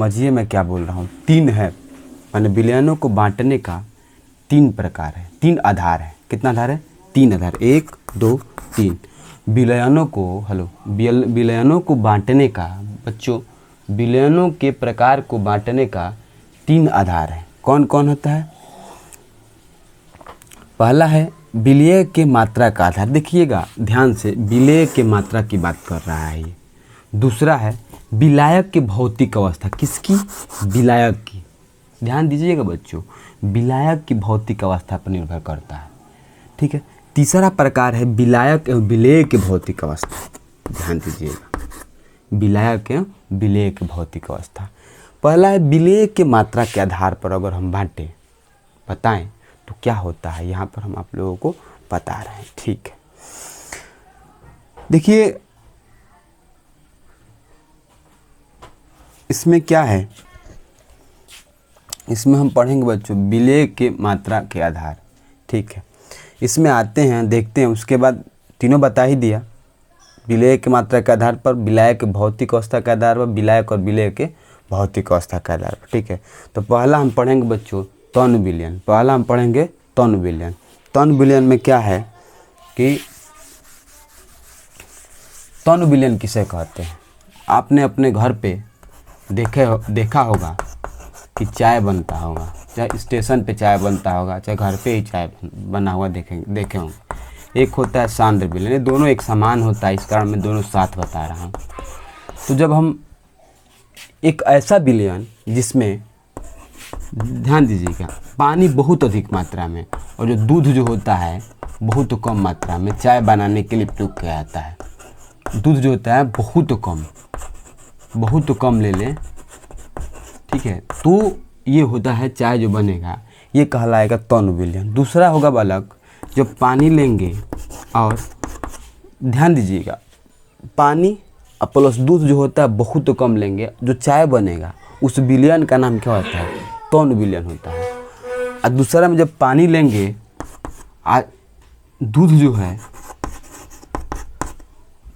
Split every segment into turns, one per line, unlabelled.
समझिए मैं क्या बोल रहा हूँ। तीन है, माने विलयनों को बांटने का तीन प्रकार है, तीन आधार है। कितना आधार है? तीन आधार, 1 2 3। विलयनों को विलयनों को बांटने का बच्चों, विलयनों के प्रकार को बांटने का तीन आधार है। कौन कौन होता है? पहला है विलय के मात्रा का आधार। देखिएगा ध्यान से, विलय के मात्रा की बात कर रहा है ये। दूसरा है विलायक की भौतिक अवस्था। किसकी? विलायक की। ध्यान दीजिएगा बच्चों, विलायक की भौतिक अवस्था पर निर्भर करता है। ठीक है। तीसरा प्रकार है विलायक एवं विलेय की भौतिक अवस्था। ध्यान दीजिएगा, विलायक एवं विलेय की भौतिक अवस्था। पहला है विलेय के मात्रा के आधार पर अगर हम बताएं तो क्या होता है, यहाँ पर हम आप लोगों को बता रहे हैं। ठीक है, देखिए इसमें क्या है, इसमें हम पढ़ेंगे बच्चों विलेय के मात्रा के आधार। ठीक है, इसमें आते हैं, देखते हैं। उसके बाद तीनों बता ही दिया, विलेय के मात्रा के आधार पर, विलायक के भौतिक अवस्था के आधार पर, विलायक और विलेय के भौतिक अवस्था के आधार पर। ठीक है, तो पहला हम पढ़ेंगे बच्चों तनु विलयन। पहला हम पढ़ेंगे तनु विलयन। तनु विलयन में क्या है कि तनु विलयन किसे कहते हैं? आपने अपने घर पे देखा होगा कि चाय बनता होगा, चाहे स्टेशन पे चाय बनता होगा, चाहे घर पे ही चाय बना हुआ देखे होंगे। एक होता है सांद्र विलयन, ये दोनों एक समान होता है, इस कारण मैं दोनों साथ बता रहा हूँ। तो जब हम एक ऐसा विलयन जिसमें, ध्यान दीजिएगा, पानी बहुत अधिक मात्रा में और जो दूध जो होता है बहुत कम मात्रा में चाय बनाने के लिए प्रयोग किया जाता है। दूध जो होता है बहुत कम ले लें, ठीक है, तो ये होता है चाय जो बनेगा, ये कहलाएगा तनु विलयन। दूसरा होगा बालक, जब पानी लेंगे और ध्यान दीजिएगा, पानी प्लस दूध जो होता है बहुत कम लेंगे, जो चाय बनेगा उस विलयन का नाम क्या होता है? तनु विलयन होता है। और दूसरा में जब पानी लेंगे, दूध जो है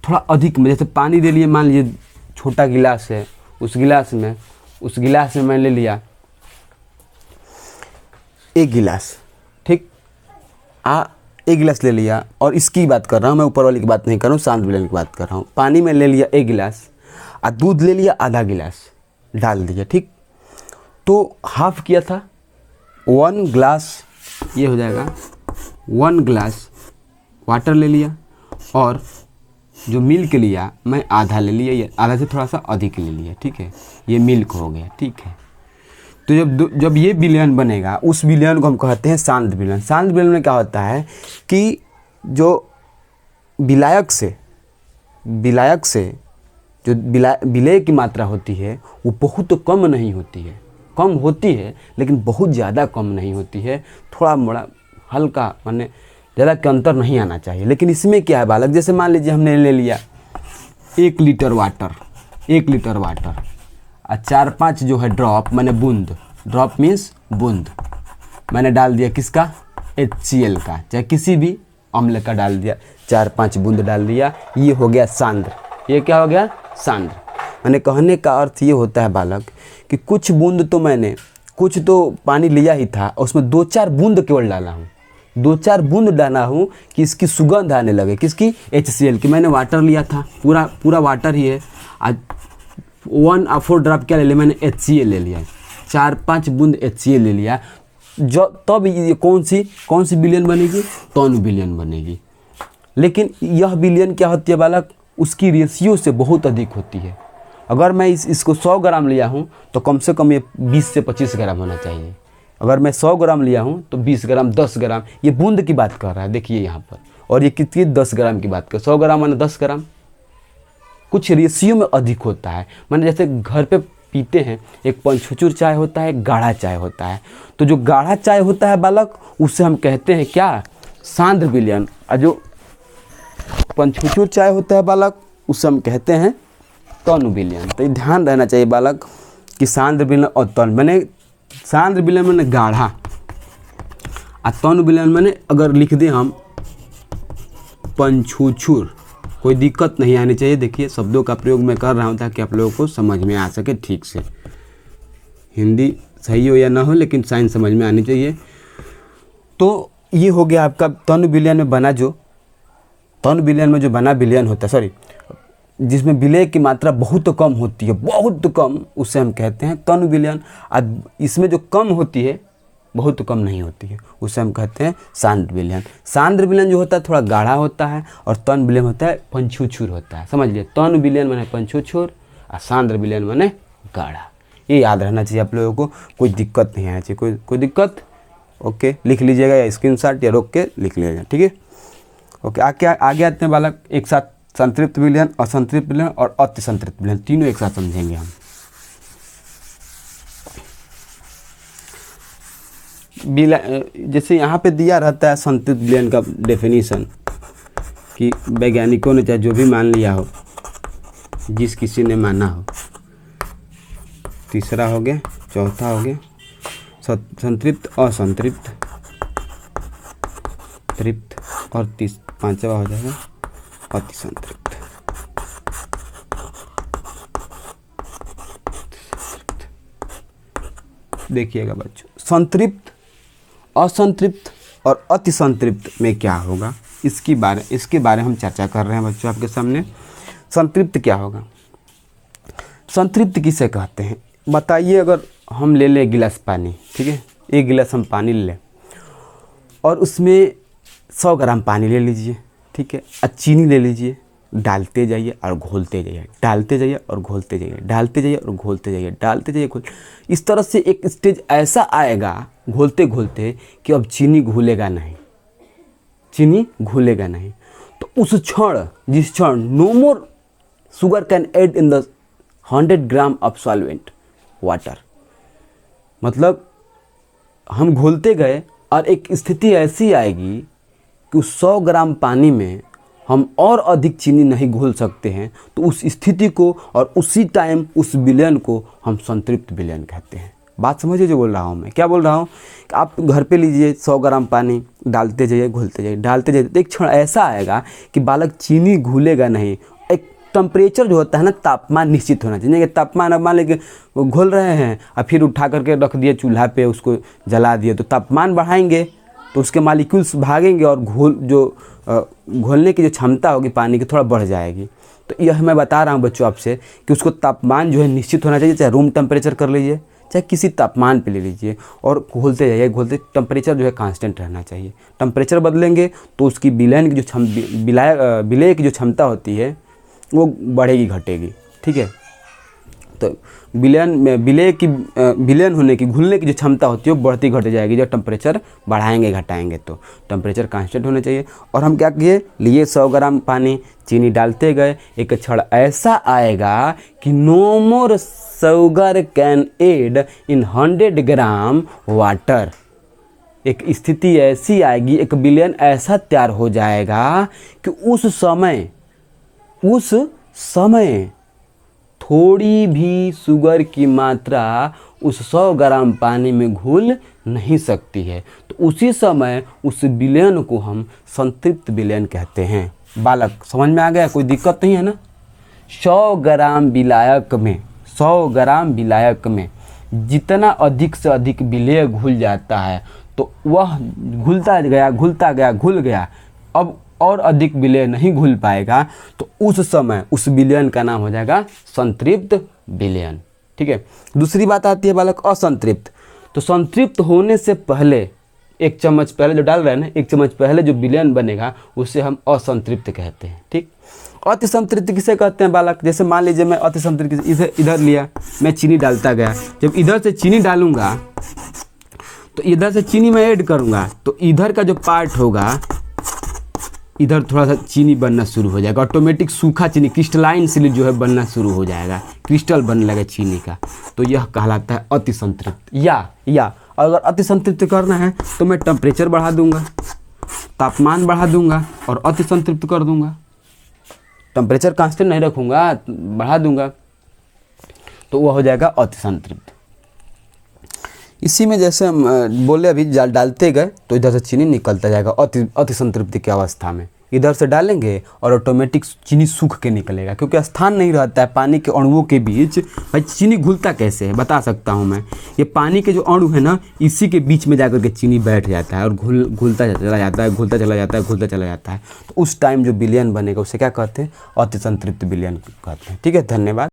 थोड़ा अधिक में, जैसे पानी ले लिए, मान लीजिए छोटा गिलास है, उस गिलास में मैंने ले लिया 1 गिलास, ठीक, 1 गिलास ले लिया। और इसकी बात कर रहा हूँ मैं, ऊपर वाली की बात नहीं कर रहा हूँ, शांत विलयन की बात कर रहा हूँ। पानी में ले लिया 1 गिलास और दूध ले लिया आधा गिलास, डाल दिया, ठीक, तो हाफ किया था 1 ग्लास, ये हो जाएगा 1 ग्लास वाटर ले लिया, और जो मिल्क लिया मैं आधा ले लिया, ये आधा से थोड़ा सा अधिक ले लिया, ठीक है, ये मिल्क हो गया। ठीक है, तो जब ये विलयन बनेगा, उस विलयन को हम कहते हैं शांत विलयन। शांत विलयन में क्या होता है कि जो विलायक से जो विलेय की मात्रा होती है वो बहुत कम नहीं होती है, कम होती है लेकिन बहुत ज़्यादा कम नहीं होती है, थोड़ा मोड़ा हल्का, माने ज़्यादा के अंतर नहीं आना चाहिए। लेकिन इसमें क्या है बालक, जैसे मान लीजिए हमने ले लिया 1 लीटर वाटर और 4-5 जो है ड्रॉप, मैंने बूंद, ड्रॉप मीन्स बूंद, मैंने डाल दिया किसका? HCl का, चाहे किसी भी अम्ल का डाल दिया, 4-5 बूंद डाल दिया, ये हो गया सांद्र। ये क्या हो गया? सांद्र। मैंने कहने का अर्थ ये होता है बालक कि कुछ तो पानी लिया ही था, उसमें 2-4 बूंद केवल डाला हूँ, 2-4 बूंद डाला हूँ कि इसकी सुगंध आने लगे। किसकी? HCl की। मैंने वाटर लिया था, पूरा वाटर ही है, आज 1/4 ड्रॉप क्या ले लिया मैंने? HCl ले लिया, 4-5 बूंद HCl ले लिया, जो तब ये कौन सी विलयन बनेगी? तनु विलयन बनेगी। लेकिन यह विलयन क्या होती है बालक? उसकी रेशियो से बहुत अधिक होती है। अगर मैं इसको 100 ग्राम लिया हूँ तो कम से कम ये 20 से 25 ग्राम होना चाहिए। अगर मैं 100 ग्राम लिया हूँ तो 20 ग्राम, 10 ग्राम, ये बूंद की बात कर रहा है, देखिए यहाँ पर। और ये कितनी? 10 ग्राम की बात कर, 100 ग्राम माने 10 ग्राम, कुछ रेशियो में अधिक होता है। माने जैसे घर पे पीते हैं, एक पंचुचुर चाय होता है, गाढ़ा चाय होता है। तो जो गाढ़ा चाय होता है बालक, उससे हम कहते हैं क्या? सांद्र विलयन। और जो पंचुचुर चाय होता है बालक, उससे हम कहते हैं तनु विलयन। तो ये ध्यान रहना चाहिए बालक कि सांद्र विलयन और तनु, मैंने सांद्र विलयन मैंने गाढ़ा, और तनु विलयन मैंने अगर लिख दें हम पंचुचुर, कोई दिक्कत नहीं आनी चाहिए। देखिए शब्दों का प्रयोग मैं कर रहा हूँ ताकि आप लोगों को समझ में आ सके ठीक से। हिंदी सही हो या ना हो लेकिन साइन समझ में आनी चाहिए। तो ये हो गया आपका तनु विलयन में बना, जो तनु विलयन में जो बना विलयन होता है, सॉरी, जिसमें विलय की मात्रा बहुत कम होती है, बहुत कम, उसे हम कहते हैं तनु विलयन। और इसमें जो कम होती है, बहुत कम नहीं होती है, उसे हम कहते हैं सांद्र विलयन। सांद्र विलयन जो होता है थोड़ा गाढ़ा होता है और तनु विलयन होता है पंछुछुर होता है। समझ लिए, तनु विलयन माने पंछुछुर और सांद्र विलयन माने गाढ़ा। ये याद रहना चाहिए आप लोगों को, कोई दिक्कत नहीं आना चाहिए। कोई दिक्कत, ओके, लिख लीजिएगा या स्क्रीनशॉट या रोक के लिख लीजिएगा, ठीक है। ओके, आगे आते हैं बालक, एक साथ संतृप्त विलयन, असंतृप्त विलयन और अति संतृप्त विलयन, तीनों एक साथ समझेंगे हम। जैसे यहाँ पे दिया रहता है संतृप्त विलयन का डेफिनेशन, कि वैज्ञानिकों ने चाहे जो भी मान लिया हो, जिस किसी ने माना हो, तीसरा हो गया, चौथा हो गया संतृप्त, असंतृप्त, तृप्त, और पांचवा हो जाएगा अति संतृप्त। देखिएगा बच्चों, संतृप्त, असंतृप्त और अति संतृप्त में क्या होगा, इसके बारे हम चर्चा कर रहे हैं बच्चों आपके सामने। संतृप्त क्या होगा, संतृप्त किसे कहते हैं बताइए। अगर हम ले लें गिलास पानी, ठीक है, एक गिलास हम पानी ले लें और उसमें 100 ग्राम पानी ले लीजिए, ठीक है, और चीनी ले लीजिए, डालते जाइए और घोलते जाइए, डालते जाइए और घोलते जाइए, डालते जाइए और घोलते जाइए, डालते जाइए इस तरह से एक स्टेज ऐसा आएगा घोलते घोलते कि अब चीनी घुलेगा नहीं, चीनी घुलेगा नहीं। तो उस क्षण, जिस क्षण no more sugar can add in the 100 gram of solvent water, मतलब हम घोलते गए और एक स्थिति ऐसी आएगी कि उस 100 ग्राम पानी में हम और अधिक चीनी नहीं घोल सकते हैं, तो उस स्थिति को और उसी टाइम उस विलयन को हम संतृप्त विलयन कहते हैं। बात समझिए जो बोल रहा हूँ मैं, क्या बोल रहा हूँ, आप घर पे लीजिए 100 ग्राम पानी, डालते जाइए, घोलते जाइए, डालते जाइए, तो एक क्षण ऐसा आएगा कि बालक चीनी घुलेगा नहीं। एक टेम्परेचर जो होता है ना, तापमान निश्चित होना चाहिए। कि तापमान अब मान लीजिए घोल रहे हैं और फिर उठा करके रख दिए चूल्हा पे, उसको जला दिए, तो तापमान बढ़ाएंगे तो उसके मालिक्यूल्स भागेंगे और घोलने की जो क्षमता होगी पानी की थोड़ा बढ़ जाएगी। तो यह मैं बता रहा हूँ बच्चों आपसे कि उसको तापमान जो है निश्चित होना चाहिए, चाहे रूम टेम्परेचर कर लीजिए, चाहे किसी तापमान पे ले लीजिए, और घोलते जाइए, घोलते, टेम्परेचर जो है कांस्टेंट रहना चाहिए। टेम्परेचर बदलेंगे तो उसकी विलयन की जो विलय की जो क्षमता होती है वो बढ़ेगी घटेगी, ठीक है। तो विलयन होने की, घुलने की जो क्षमता होती है वो बढ़ती घट जाएगी जब टेम्परेचर बढ़ाएंगे घटाएंगे। तो टेम्परेचर कांस्टेंट होना चाहिए। और हम क्या किए, लिए 100 ग्राम पानी, चीनी डालते गए, एक क्षण ऐसा आएगा कि no more sugar can add in 100 gram water. एक स्थिति ऐसी आएगी, एक विलयन ऐसा तैयार हो जाएगा कि उस समय थोड़ी भी शुगर की मात्रा उस 100 ग्राम पानी में घुल नहीं सकती है। तो उसी समय उस विलयन को हम संतृप्त विलयन कहते हैं। बालक समझ में आ गया, कोई दिक्कत नहीं है ना। 100 ग्राम विलायक में जितना अधिक से अधिक विलय घुल जाता है तो वह घुलता गया, घुल गया, अब और अधिक विलय नहीं घुल पाएगा, तो उस समय उस विलयन का नाम हो जाएगा संतृप्त विलयन, ठीक है। दूसरी बात आती है बालक असंतृप्त। तो संतृप्त होने से पहले, 1 चम्मच पहले जो डाल रहे हैं ना, 1 चम्मच पहले जो विलयन बनेगा उसे हम असंतृप्त कहते हैं, ठीक। अति संतृप्त किसे कहते हैं बालक, जैसे मान लीजिए मैं अति संतृप्त इधर लिया, मैं चीनी डालता गया, जब इधर से चीनी डालूंगा तो इधर से चीनी मैं ऐड करूंगा, तो इधर का जो पार्ट होगा, इधर थोड़ा सा चीनी बनना शुरू हो जाएगा, ऑटोमेटिक सूखा चीनी, क्रिस्टलाइन सिलिट जो है बनना शुरू हो जाएगा, क्रिस्टल बनने लगे चीनी का, तो यह कहलाता है अति संतृप्त। या अगर अति संतृप्त करना है तो मैं टेम्परेचर बढ़ा दूंगा, तापमान बढ़ा दूंगा और अति संतृप्त कर दूंगा। टेम्परेचर कांस्टेंट नहीं रखूंगा, बढ़ा दूंगा, तो वह हो जाएगा अति संतृप्त। इसी में जैसे हम बोले अभी डालते गए तो इधर से चीनी निकलता जाएगा अति संतृप्ति की अवस्था में, इधर से डालेंगे और ऑटोमेटिक चीनी सूख के निकलेगा, क्योंकि स्थान नहीं रहता है पानी के अणुओं के बीच। भाई चीनी घुलता कैसे है बता सकता हूँ मैं, ये पानी के जो अणु है ना इसी के बीच में जाकर के चीनी बैठ जाता है और घुलता चला जाता है, घुलता चला जाता है, घुलता चला जाता है। तो उस टाइम जो विलयन बनेगा उसे क्या कहते हैं, अति संतृप्त विलयन कहते हैं। ठीक है, धन्यवाद।